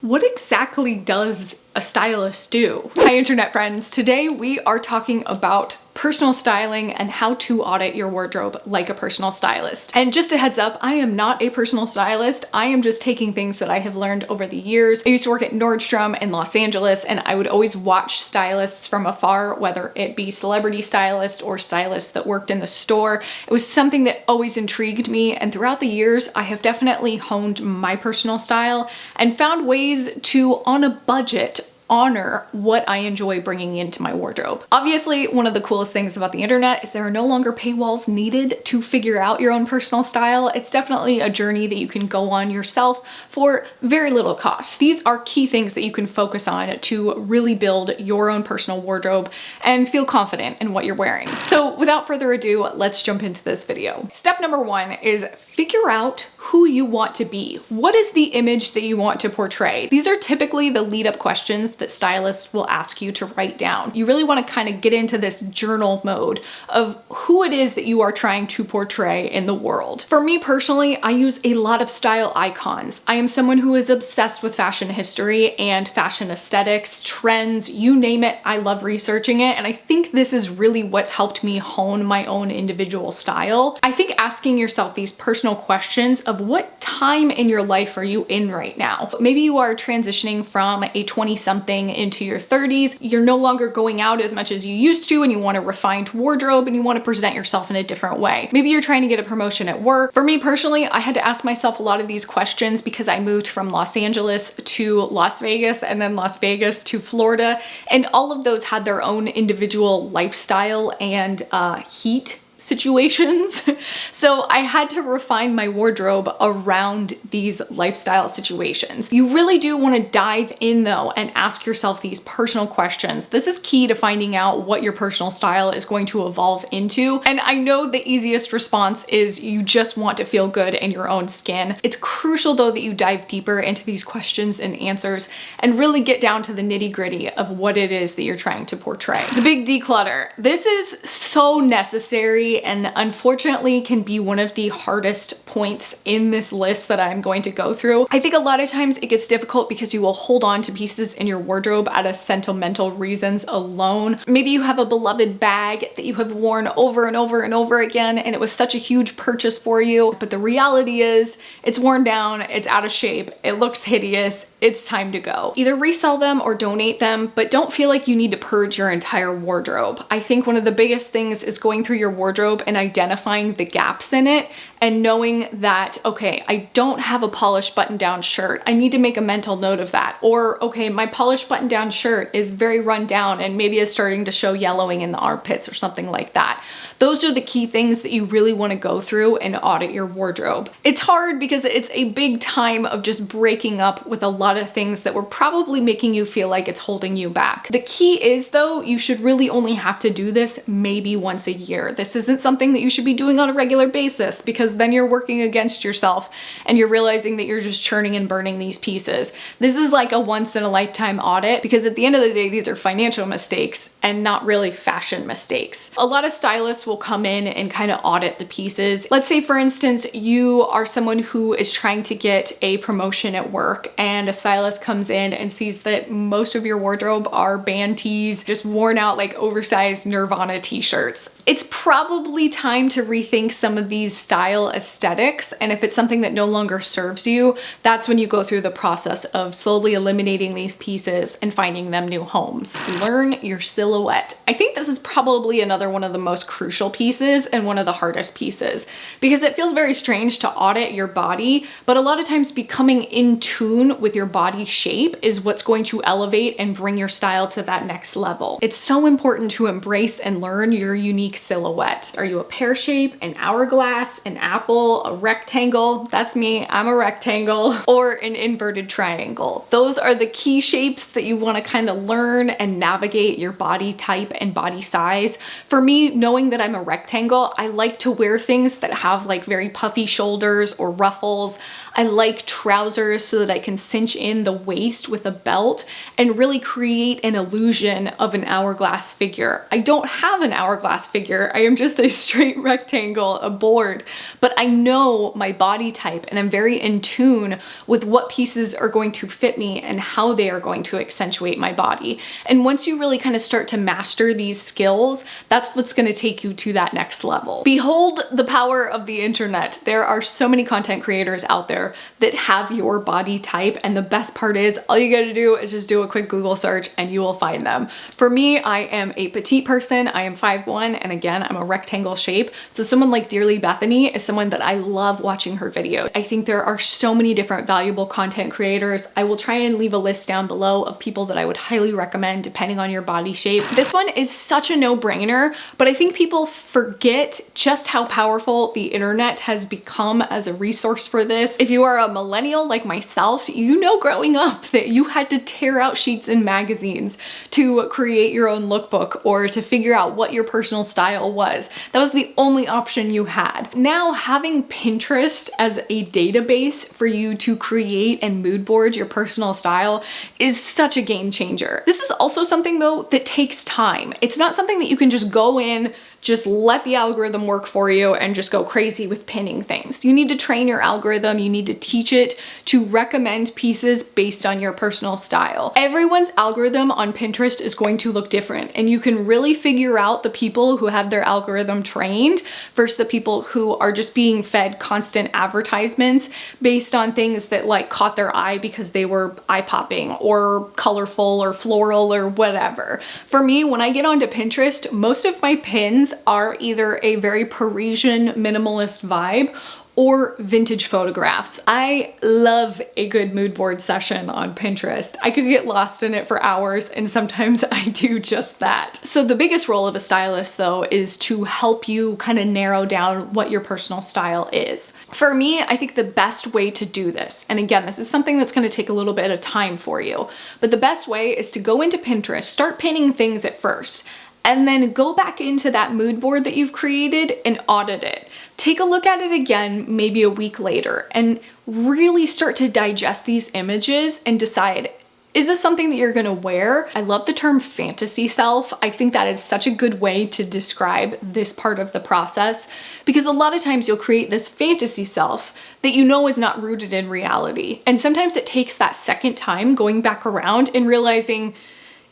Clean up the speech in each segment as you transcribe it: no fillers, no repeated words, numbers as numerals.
What exactly does a stylist do? Hi internet friends, today we are talking about personal styling and how to audit your wardrobe like a personal stylist. And just a heads up, I am not a personal stylist. I am just taking things that I have learned over the years. I used to work at Nordstrom in Los Angeles, and I would always watch stylists from afar, whether it be celebrity stylists or stylists that worked in the store. It was something that always intrigued me, and throughout the years, I have definitely honed my personal style and found ways to, on a budget, honor what I enjoy bringing into my wardrobe. Obviously, one of the coolest things about the internet is there are no longer paywalls needed to figure out your own personal style. It's definitely a journey that you can go on yourself for very little cost. These are key things that you can focus on to really build your own personal wardrobe and feel confident in what you're wearing. So without further ado, let's jump into this video. Step number one is figure out who you want to be. What is the image that you want to portray? These are typically the lead-up questions that stylists will ask you to write down. You really want to kind of get into this journal mode of who it is that you are trying to portray in the world. For me personally, I use a lot of style icons. I am someone who is obsessed with fashion history and fashion aesthetics, trends, you name it. I love researching it, and I think this is really what's helped me hone my own individual style. I think asking yourself these personal questions of what time in your life are you in right now? Maybe you are transitioning from a 20-something into your 30s. You're no longer going out as much as you used to, and you want a refined wardrobe and you want to present yourself in a different way. Maybe you're trying to get a promotion at work. For me personally, I had to ask myself a lot of these questions because I moved from Los Angeles to Las Vegas and then Las Vegas to Florida, and all of those had their own individual lifestyle and heat situations. So I had to refine my wardrobe around these lifestyle situations. You really do want to dive in though and ask yourself these personal questions. This is key to finding out what your personal style is going to evolve into. And I know the easiest response is you just want to feel good in your own skin. It's crucial though that you dive deeper into these questions and answers and really get down to the nitty-gritty of what it is that you're trying to portray. The big declutter. This is so necessary and unfortunately can be one of the hardest points in this list that I'm going to go through. I think a lot of times it gets difficult because you will hold on to pieces in your wardrobe out of sentimental reasons alone. Maybe you have a beloved bag that you have worn over and over and over again, and it was such a huge purchase for you, but the reality is it's worn down, it's out of shape, it looks hideous, it's time to go. Either resell them or donate them, but don't feel like you need to purge your entire wardrobe. I think one of the biggest things is going through your wardrobe and identifying the gaps in it and knowing that, okay, I don't have a polished button-down shirt. I need to make a mental note of that. Or, okay, my polished button-down shirt is very run down and maybe is starting to show yellowing in the armpits or something like that. Those are the key things that you really want to go through and audit your wardrobe. It's hard because it's a big time of just breaking up with a lot of things that were probably making you feel like it's holding you back. The key is though, you should really only have to do this maybe once a year. This isn't something that you should be doing on a regular basis because then you're working against yourself and you're realizing that you're just churning and burning these pieces. This is like a once in a lifetime audit because at the end of the day, these are financial mistakes and not really fashion mistakes. A lot of stylists will come in and kind of audit the pieces. Let's say for instance, you are someone who is trying to get a promotion at work and a stylist comes in and sees that most of your wardrobe are band tees, just worn out like oversized Nirvana t-shirts. It's probably time to rethink some of these style aesthetics, and if it's something that no longer serves you, that's when you go through the process of slowly eliminating these pieces and finding them new homes. Learn your silhouette. I think this is probably another one of the most crucial pieces and one of the hardest pieces because it feels very strange to audit your body, but a lot of times becoming in tune with your body shape is what's going to elevate and bring your style to that next level. It's so important to embrace and learn your unique silhouette. Are you a pear shape, an hourglass, an apple, a rectangle? That's me, I'm a rectangle, or an inverted triangle. Those are the key shapes that you want to kind of learn and navigate your body type and body size. For me, knowing that I'm a rectangle, I like to wear things that have like very puffy shoulders or ruffles. I like trousers so that I can cinch in the waist with a belt and really create an illusion of an hourglass figure. I don't have an hourglass figure. I am just a straight rectangle, a board, but I know my body type and I'm very in tune with what pieces are going to fit me and how they are going to accentuate my body. And once you really kind of start to master these skills, that's what's going to take you to that next level. Behold the power of the internet. There are so many content creators out there that have your body type, and the best part is all you gotta do is just do a quick Google search and you will find them. For me, I am a petite person. I am 5'1", and again, I'm a rectangle shape. So someone like Dearly Bethany is someone that I love watching her videos. I think there are so many different valuable content creators. I will try and leave a list down below of people that I would highly recommend depending on your body shape. This one is such a no-brainer, but I think people forget just how powerful the internet has become as a resource for this. If you are a millennial like myself, you know growing up that you had to tear out sheets in magazines to create your own lookbook or to figure out what your personal style was. That was the only option you had. Now, having Pinterest as a database for you to create and mood board your personal style is such a game changer. This is also something though that takes time. It's not something that you can just go in, just let the algorithm work for you and just go crazy with pinning things. You need to train your algorithm. You need to teach it to recommend pieces based on your personal style. Everyone's algorithm on Pinterest is going to look different, and you can really figure out the people who have their algorithm trained versus the people who are just being fed constant advertisements based on things that like caught their eye because they were eye-popping or colorful or floral or whatever. For me, when I get onto Pinterest, most of my pins are either a very Parisian minimalist vibe or vintage photographs. I love a good mood board session on Pinterest. I could get lost in it for hours, and sometimes I do just that. So the biggest role of a stylist though is to help you kind of narrow down what your personal style is. For me, I think the best way to do this, and again, this is something that's going to take a little bit of time for you, but the best way is to go into Pinterest, start pinning things at first, and then go back into that mood board that you've created and audit it. Take a look at it again, maybe a week later, and really start to digest these images and decide, is this something that you're gonna wear? I love the term fantasy self. I think that is such a good way to describe this part of the process, because a lot of times you'll create this fantasy self that you know is not rooted in reality. And sometimes it takes that second time going back around and realizing,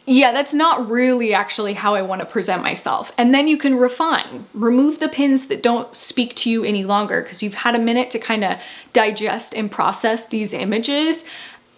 yeah, that's not really actually how I want to present myself. And then you can refine, remove the pins that don't speak to you any longer because you've had a minute to kind of digest and process these images,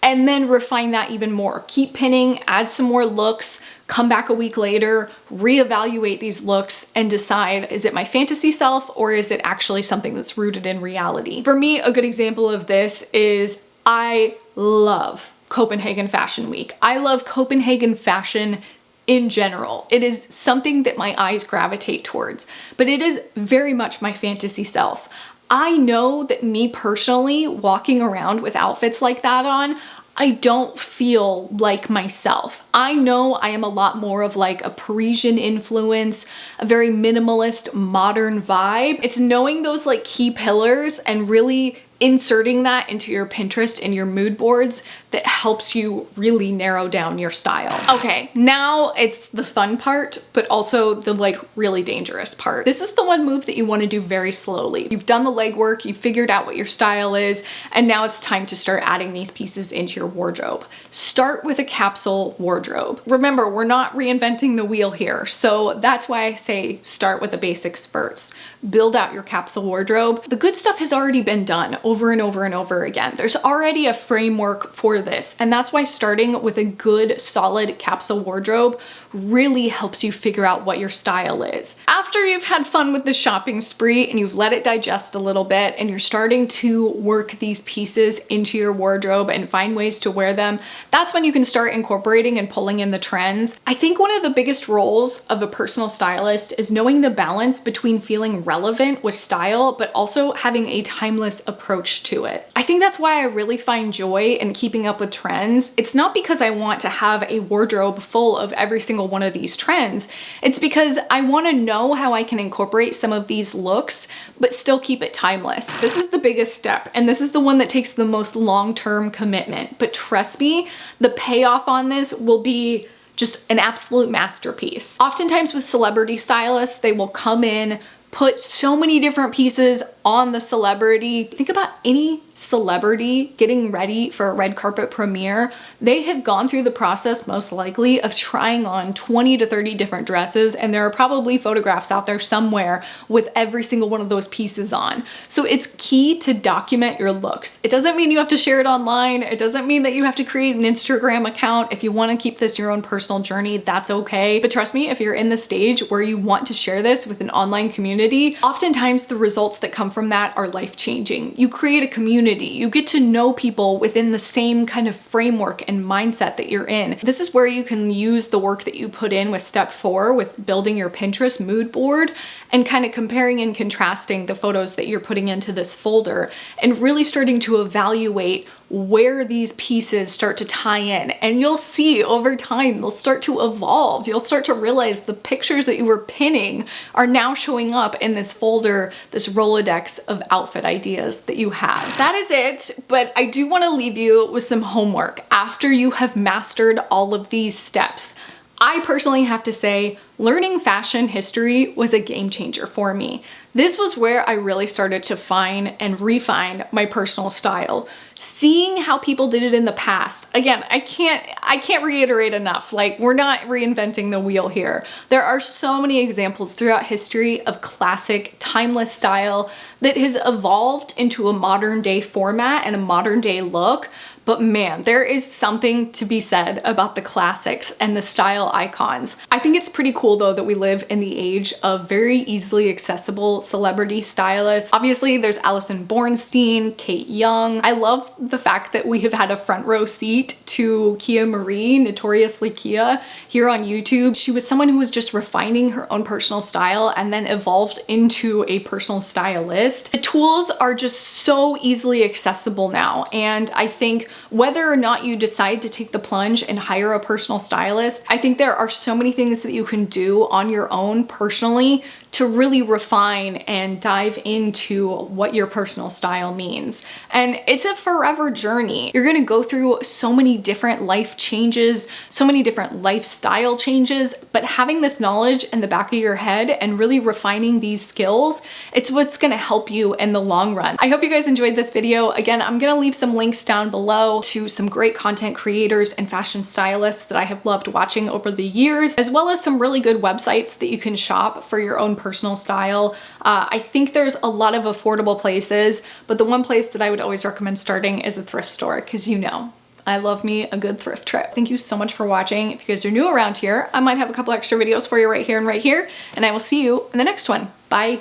and then refine that even more. Keep pinning, add some more looks, come back a week later, reevaluate these looks and decide, is it my fantasy self or is it actually something that's rooted in reality? For me, a good example of this is I love Copenhagen Fashion Week. I love Copenhagen fashion in general. It is something that my eyes gravitate towards, but it is very much my fantasy self. I know that me personally, walking around with outfits like that on, I don't feel like myself. I know I am a lot more of like a Parisian influence, a very minimalist, modern vibe. It's knowing those like key pillars and really inserting that into your Pinterest and your mood boards that helps you really narrow down your style. Okay, now it's the fun part, but also the like really dangerous part. This is the one move that you want to do very slowly. You've done the legwork, you've figured out what your style is, and now it's time to start adding these pieces into your wardrobe. Start with a capsule wardrobe. Remember, we're not reinventing the wheel here, so that's why I say start with the basics first. Build out your capsule wardrobe. The good stuff has already been done over and over and over again. There's already a framework for this, and that's why starting with a good solid capsule wardrobe really helps you figure out what your style is. After you've had fun with the shopping spree and you've let it digest a little bit and you're starting to work these pieces into your wardrobe and find ways to wear them, that's when you can start incorporating and pulling in the trends. I think one of the biggest roles of a personal stylist is knowing the balance between feeling relevant with style, but also having a timeless approach to it. I think that's why I really find joy in keeping up with trends, it's not because I want to have a wardrobe full of every single one of these trends. It's because I want to know how I can incorporate some of these looks, but still keep it timeless. This is the biggest step, and this is the one that takes the most long-term commitment. But trust me, the payoff on this will be just an absolute masterpiece. Oftentimes with celebrity stylists, they will come in, put so many different pieces on the celebrity. Think about any celebrity getting ready for a red carpet premiere. They have gone through the process, most likely, of trying on 20 to 30 different dresses, and there are probably photographs out there somewhere with every single one of those pieces on. So it's key to document your looks. It doesn't mean you have to share it online. It doesn't mean that you have to create an Instagram account. If you want to keep this your own personal journey, that's okay. But trust me, if you're in the stage where you want to share this with an online community, oftentimes the results that come from that are life-changing. You create a community. You get to know people within the same kind of framework and mindset that you're in. This is where you can use the work that you put in with step 4 with building your Pinterest mood board and kind of comparing and contrasting the photos that you're putting into this folder and really starting to evaluate where these pieces start to tie in. And you'll see over time, they'll start to evolve. You'll start to realize the pictures that you were pinning are now showing up in this folder, this Rolodex of outfit ideas that you have. That is it, but I do want to leave you with some homework after you have mastered all of these steps. I personally have to say, learning fashion history was a game changer for me. This was where I really started to find and refine my personal style. Seeing how people did it in the past. Again, I can't reiterate enough, like, we're not reinventing the wheel here. There are so many examples throughout history of classic, timeless style that has evolved into a modern day format and a modern day look. But man, there is something to be said about the classics and the style icons. I think it's pretty cool though that we live in the age of very easily accessible celebrity stylists. Obviously there's Alison Bornstein, Kate Young. I love the fact that we have had a front row seat to Kia Marie, notoriously Kia, here on YouTube. She was someone who was just refining her own personal style and then evolved into a personal stylist. The tools are just so easily accessible now, and I think whether or not you decide to take the plunge and hire a personal stylist, I think there are so many things that you can do on your own personally to really refine and dive into what your personal style means. And it's a forever journey. You're gonna go through so many different life changes, so many different lifestyle changes, but having this knowledge in the back of your head and really refining these skills, it's what's gonna help you in the long run. I hope you guys enjoyed this video. Again, I'm gonna leave some links down below to some great content creators and fashion stylists that I have loved watching over the years, as well as some really good websites that you can shop for your own personal style. I think there's a lot of affordable places, but the one place that I would always recommend starting is a thrift store, because you know, I love me a good thrift trip. Thank you so much for watching. If you guys are new around here, I might have a couple extra videos for you right here, and I will see you in the next one. Bye.